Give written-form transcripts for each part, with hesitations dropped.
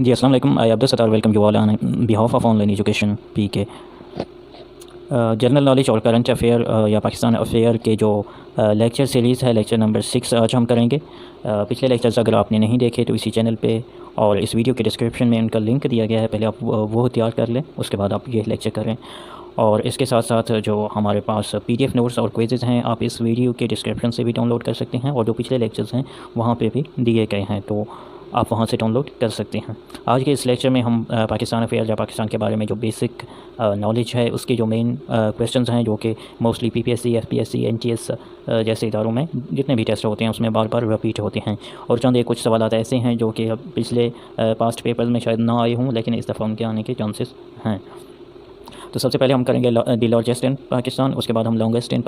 जी अस्सलाम वालेकुम। I Abdul Sattar welcome you all on behalf of online education PK. General knowledge और current affair या Pakistan affair के जो लेक्चर सीरीज़ है, लेक्चर नंबर 6 आज हम करेंगे। पिछले लेक्चर्स अगर आपने नहीं देखे तो इसी चैनल पे और इस वीडियो के डिस्क्रिप्शन में उनका लिंक दिया गया है, पहले आप वो तैयार कर लें, उसके बाद आप ये लेक्चर करें। और इसके साथ साथ जो हमारे पास PDF नोट्स और क्विज़ेज़ हैं, आप इस वीडियो के डिस्क्रिप्शन से भी डाउनलोड कर सकते हैं, और जो पिछले लेक्चर्स हैं वहाँ पे भी दिए गए हैं, तो आप वहाँ से डाउनलोड कर सकते हैं। आज के इस लेक्चर में हम पाकिस्तान अफेयर या पाकिस्तान के बारे में जो बेसिक नॉलेज है उसके जो मेन क्वेश्चंस हैं, जो कि मोस्टली PPSC, FPSC, NTS जैसे इदारों में जितने भी टेस्ट होते हैं उसमें बार बार रिपीट होते हैं। और चंद कुछ सवाल ऐसे हैं जो कि पिछले पास्ट पेपर्स में शायद ना आए हों, लेकिन इस दफ़ा उनके आने के चांसेस हैं। तो सबसे पहले हम करेंगे द लार्जेस्ट इन पाकिस्तान, उसके बाद हम लॉन्गेस्ट इन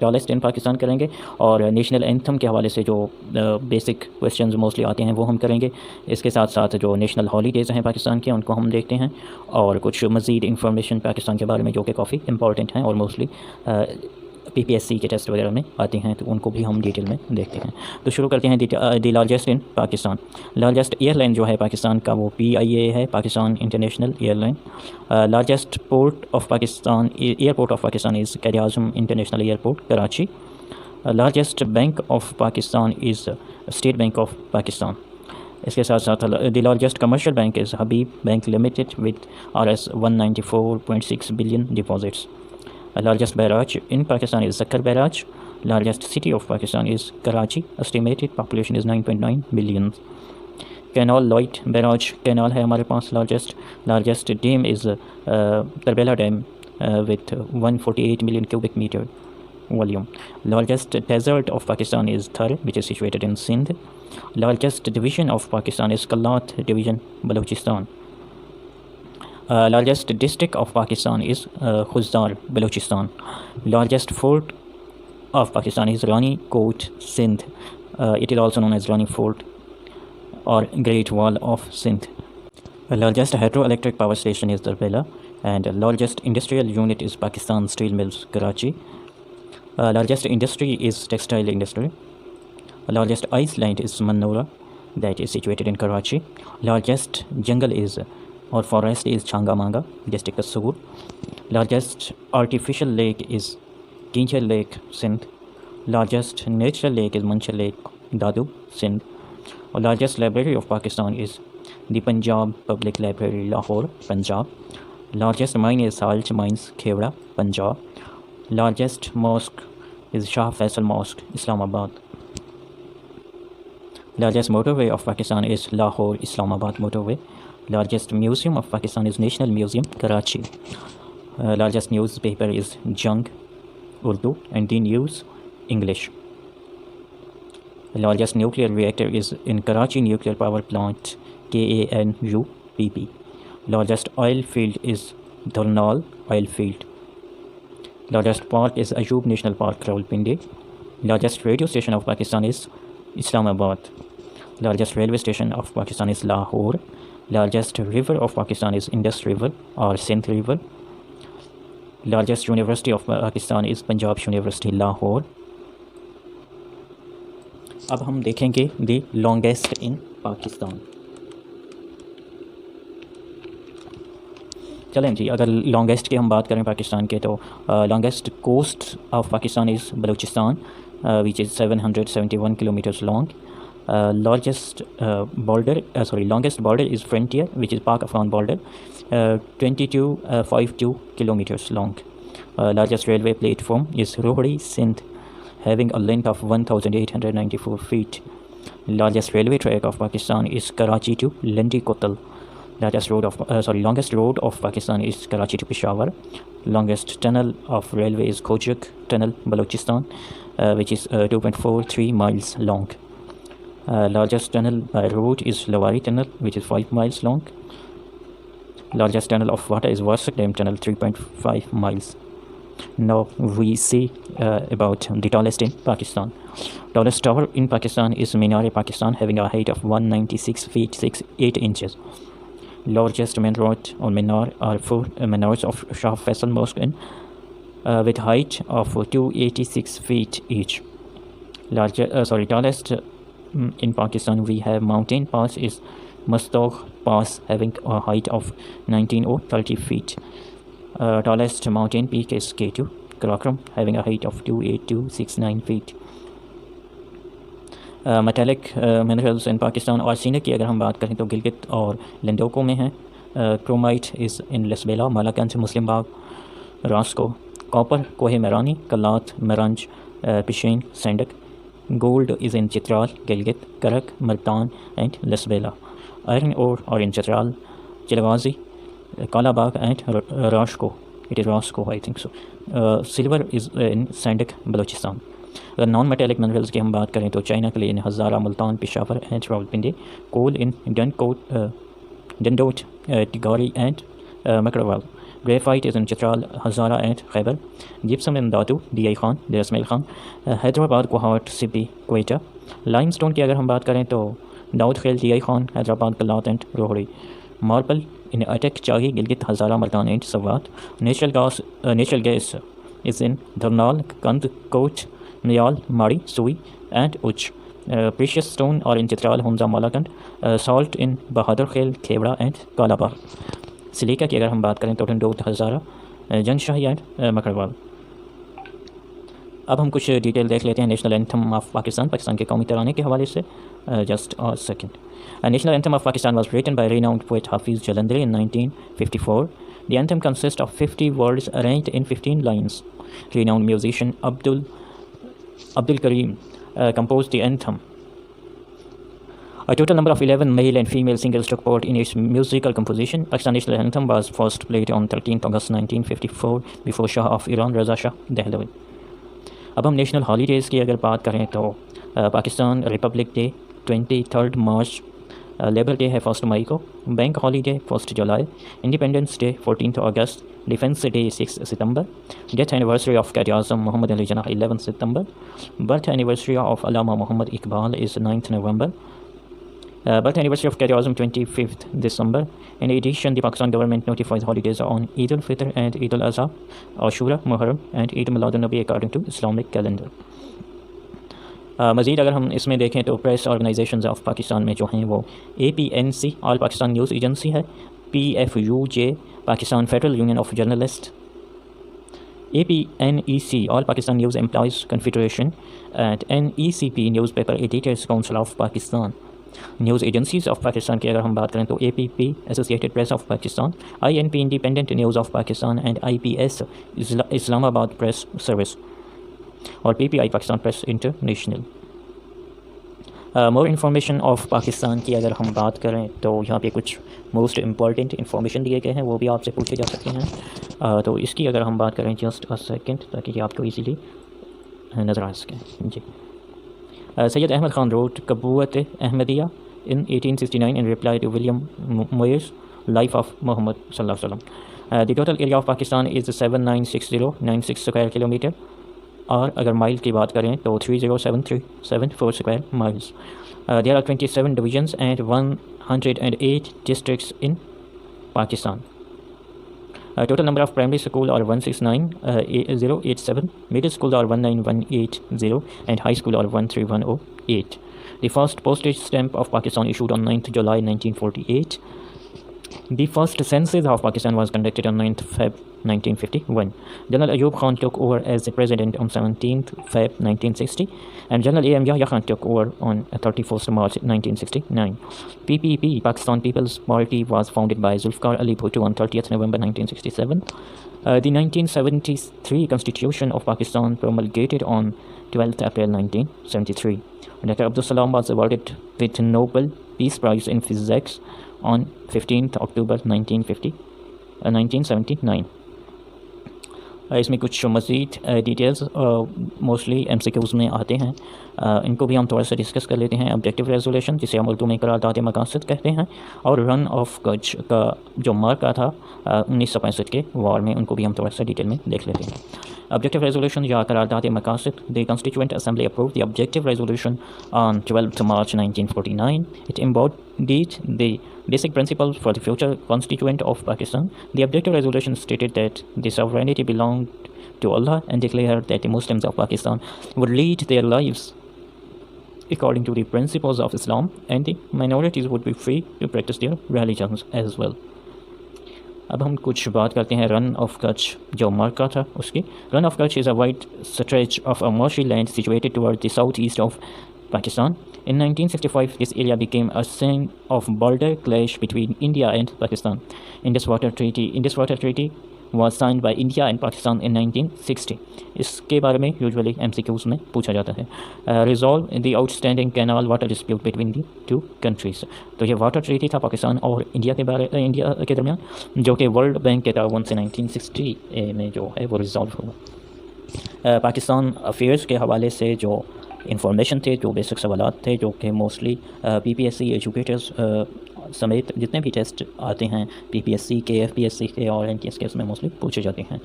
टॉलेस्ट इन पाकिस्तान करेंगे, और नेशनल एंथम के हवाले से जो बेसिक क्वेश्चंस मोस्टली आते हैं वो हम करेंगे। इसके साथ साथ जो नेशनल हॉलीडेज़ हैं पाकिस्तान के उनको हम देखते हैं, और कुछ मज़ीद इंफॉर्मेशन पाकिस्तान के बारे में जो कि काफ़ी इंपॉर्टेंट हैं और मोस्टली PPSC के टेस्ट वगैरह में आती हैं, तो उनको भी हम डिटेल में देखते हैं। तो शुरू करते हैं the largest in Pakistan. Largest airline जो है पाकिस्तान का वो PIA है, Pakistan international airline. Largest port of Pakistan, airport of Pakistan is Quaid-e-Azam international airport Karachi. Largest bank of Pakistan is state bank of Pakistan. इसके साथ साथ the largest commercial bank is Habib bank limited with RS 194.6 billion deposits. Largest barrage in Pakistan is Zakhar Barrage. Largest city of Pakistan is Karachi. Estimated population is 9.9 million. Canal Lloyd Barrage canal है हमारे पास largest. Largest dam is Karbala Dam with 148 million cubic meter volume. Largest desert of Pakistan is Thar, which is situated in Sindh. Largest division of Pakistan is Kalat division, Balochistan. Largest district of Pakistan is Khuzdar, Balochistan. Largest fort of Pakistan is Rani Kot, Sindh. It is also known as Rani Fort or Great Wall of Sindh. Largest hydroelectric power station is Darbela, and largest industrial unit is Pakistan Steel Mills, Karachi. Largest industry is textile industry. Largest island is Manora, that is situated in Karachi. Largest jungle is or forest is Changamanga, district of Sugur. Largest artificial lake is Kincher Lake, Sindh. Largest natural lake is Manchar Lake, Dadu, Sindh. Largest library of Pakistan is the Punjab Public Library, Lahore, Punjab. Largest mine is Salt Mines, Khewra, Punjab. Largest mosque is Shah Faisal Mosque, Islamabad. Largest motorway of Pakistan is Lahore Islamabad motorway. Largest museum of Pakistan is National Museum, Karachi. Largest newspaper is Jung, Urdu, and the News, English. Largest nuclear reactor is in Karachi Nuclear Power Plant, KANUPP. Largest oil field is Dharnal Oil Field. Largest park is Ayub National Park, Rawalpindi. Largest radio station of Pakistan is Islamabad. Largest railway station of Pakistan is Lahore. Largest river of Pakistan is Indus River or Sindh River. Largest university of Pakistan is Punjab University, Lahore. अब हम देखेंगे the longest in Pakistan. चलें जी, अगर longest key हम बात करें पाकिस्तान के, तो longest coast of Pakistan is Balochistan, which is 771 kilometers long. Longest border is Frontier, which is Pak-Afghan border, 2252 kilometers long. Largest railway platform is Rohri, Sindh, having a length of 1894 feet. Largest railway track of Pakistan is Karachi to Landi Kotal. Longest road of Pakistan is Karachi to Peshawar. Longest tunnel of railway is Khojak Tunnel, Balochistan, which is 2.43 miles long. Largest tunnel by road is Lawari Tunnel, which is 5 miles long. Largest tunnel of water is Warsak Dam Tunnel, 3.5 miles. Now we see about the tallest in Pakistan. Tallest tower in Pakistan is Minar-e Pakistan, having a height of 196 feet 8 inches. Largest main road or minar are 4 minarets of Shah Faisal Mosque with height of 286 feet each. Tallest in Pakistan we have mountain pass is Mustog Pass having a height of 19 or 30 feet. Tallest mountain peak is K2, Karakoram, having a height of 28269 feet. Metallic minerals in Pakistan और सीने की अगर हम बात करें तो गिलगित और लिंडोको में हैं. Chromite is in Lasbela, Malakand, Muslim Bagh, Rasko. Copper Kohe Marani, Kalat, Maranj, Pishin, Saindak. Gold is in Chitral, Gilgit, Karak, Multan and Lasbela. Iron और in Chitral, Chilghazi, Kalabagh and Rasko. It is Rasko I think so. Silver is in Saindak, Balochistan. अगर नॉन मेटेलिक मिनरल्स की हम बात करें तो चाइना के लिए in Hazara, Multan, Peshawar and Rawalpindi. Coal in Dandot, Tigari and Makerwal. Graphite is in Chitral, Hazara and Khyber. Gypsum in Dattu, DI Khan, Dera Ismail Khan, Hyderabad, Kohat, Sibi, Quetta. Limestone की अगर हम बात करें तो Daud Khel, DI Khan, Hyderabad, Kalat and Rohri. Marble in Attock, Chahi, Gilgit, Hazara, Multan and Swat. Natural gas is in Dhurnal, Kandhkot, Niall, माड़ी, सुई एंड उच. प्रीशियस स्टोन और in Chitral, Hamza, Malakand. Salt in बहादुर खेल, खेवड़ा एंड कालाबाग. सिलिका की अगर हम बात करें तो टंडोत, हज़ारा, जनशाही एंड मकरवाल. अब हम कुछ डिटेल देख लेते हैं national anthem of Pakistan, Pakistan के कौमी तराने के हवाले से. Just a second. National anthem of Pakistan was written by renowned poet Hafiz Jalandhari in 1954. The anthem consists of 50 words arranged in 15 lines. Renowned musician Abdul Karim composed the anthem. A total number of 11 male and female singers took part in its musical composition. Pakistan national anthem was first played on 13th August 1954 before Shah of Iran Raza Shah Dehlavi. अब हम national holidays की अगर बात करें तो Pakistan republic day 23 March, labour day है 1 मई को, बैंक हॉलीडे 1 जुलाई, इंडिपेंडेंस डे 14 अगस्त, डिफेंस डे 6 सितंबर, death anniversary of Quaid Azam Mohammad Ali Jinnah 11 सितंबर, birth anniversary of Allama Mohammad Iqbal is 9 नवंबर, birth anniversary of Qqaid Azam 25th December. In addition, the Pakistan government notifies holidays on Eid al-Fitr and Eid al-Adha, Ashura, Muharram and Eid Milad-un-Nabi according to Islamic calendar. मज़ीद अगर हम इसमें देखें तो press organisations of Pakistan में जो हैं वो APNC all Pakistan news agency है, PFUJ Pakistan federal union of journalist, APNEC all Pakistan news employees confederation and NECP news paper editors council of Pakistan. News agencies of Pakistan की अगर हम बात करें तो APP associated press of Pakistan, INP independent news of Pakistan and IPS Islamabad press service और PPI Pakistan press international. More information of Pakistan की अगर हम बात करें तो यहाँ पे कुछ मोस्ट इम्पॉर्टेंट इन्फॉर्मेशन दिए गए हैं, वो भी आपसे पूछे जा सकते हैं. तो इसकी अगर हम बात करें जस्ट अ सेकेंड ताकि ये आपको इजीली नज़र आ सकें. जी, Sayyid Ahmad Khan wrote Kabuat Ahmadiyya in 1869 in reply to William Moyer's Life of Muhammad Sallallahu Alaihi Wasallam. The total area of Pakistan is 796096 square kilometer. और अगर माइल की बात करें तो 307374 square miles. There are 27 divisions and 108 districts in Pakistan. Total number of primary school are 169087, middle school are 19180 and high school are 13108. The first postage stamp of Pakistan issued on 9th July 1948. The first census of Pakistan was conducted on 9th Feb 1951. General Ayub Khan took over as the president on 17th Feb 1960 and General A.M. Yahya Khan took over on 31st March 1969. PPP, Pakistan People's Party, was founded by Zulfikar Ali Bhutto on 30th November 1967. The 1973 Constitution of Pakistan promulgated on 12th April 1973. Dr. Abdul Salam was awarded with Nobel Peace Prize in Physics on 15th October 1979. इसमें कुछ मज़ीद details mostly MCQs में आते हैं, इनको भी हम थोड़ा सा डिस्कस कर लेते हैं. ऑब्जेक्टिव रेजोल्यूशन, जिसे हम उर्दू में करारदाद मकासद कहते हैं, और रन ऑफ कच्छ का जो मार्का था 1965 के वार में, उनको भी हम थोड़ा सा डिटेल में देख लेते हैं. Objective resolution या करारदाद मकासद. The Constituent Assembly approved the objective resolution on 12th March 1949. It embodied the basic principles for the future constituent of Pakistan. The objective resolution stated that the sovereignty belonged to Allah and declared that the Muslims of Pakistan would lead their lives according to the principles of Islam, and the minorities would be free to practice their religions as well. अब हम कुछ बात करते हैं run of Kutch जो मार्का था उसकी. Run of Kutch is a wide stretch of a marshy land situated toward the southeast of Pakistan. In 1965, this area became a scene of border clash between India and Pakistan. Indus Water Treaty was signed by India and Pakistan in 1960. इसके बारे में usually MCQs में पूछा जाता है. Resolve the outstanding canal water dispute between the two countries. तो ये water treaty था पाकिस्तान और इंडिया के दरमियान, जो कि वर्ल्ड बैंक के ताउन से 1960 में जो है वो रिजॉल्व हुआ. पाकिस्तान अफेयर्स के हवाले से जो इंफॉर्मेशन थे, जो बेसिक सवालात थे, जो कि मोस्टली PPSC एजुकेटर्स समेत जितने भी टेस्ट आते हैं PPSC के, FPSC के और NTS के, उसमें मोस्टली पूछे जाते हैं.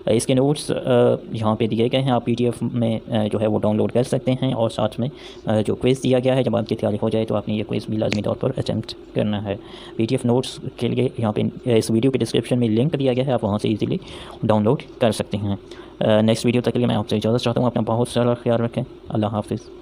इसके नोट्स यहाँ पे दिए गए हैं, आप PDF में जो है वो डाउनलोड कर सकते हैं. और साथ में जो क्विज़ दिया गया है, जब आपकी तैयारी हो जाए तो आपने ये क्विज़ भी लाजमी तौर पर अटैम्प्ट करना है. PDF नोट्स के लिए यहाँ पे इस वीडियो के डिस्क्रिप्शन में लिंक दिया गया है, आप वहाँ से ईज़िली डाउनलोड कर सकते हैं. नेक्स्ट वीडियो तक के लिए मैं आपसे इजाज़त चाहता हूँ. अपना बहुत सारा ख्याल रखें. अल्लाह हाफिज़.